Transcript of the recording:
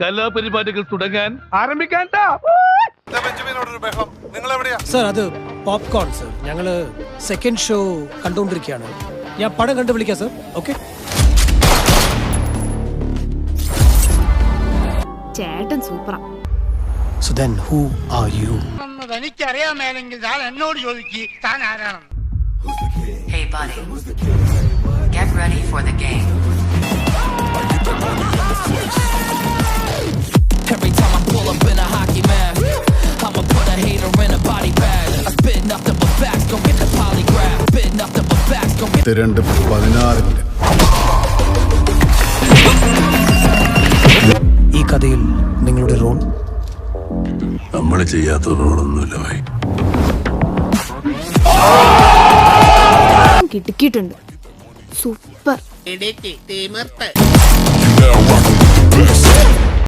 കലാപരിപാടികൾ തുടങ്ങാൻ ആരംഭിക്കാൻ. സർ അത് പോപ്കോൺ സർ. ഞങ്ങള് സെക്കൻഡ് ഷോ കണ്ടുകൊണ്ടിരിക്കുകയാണ്. ഞാൻ പടം കണ്ടു വിളിക്കാം സർ. ഓക്കെ. ചേട്ടൻ സൂപ്പറാ. So then who are you? എനിക്കറിയാമേലെങ്കിൽ താൻ എന്നോട് ചോദിക്ക് താൻ ആരാണെന്ന്. Hey buddy, get ready for the game. Every time I pull up in a hockey mask, I'ma put a hater in a body bag. I spit nothing but facts, go get the polygraph. Spit nothing but facts, go get 2-16. ഈ കഥയിൽ നിങ്ങളുടെ role? നമ്മൾ ചെയ്യാത്ത റോളൊന്നുമില്ല ഭായി. കിട്ടിയിട്ടുണ്ട്. Super. തിമിർത്ത്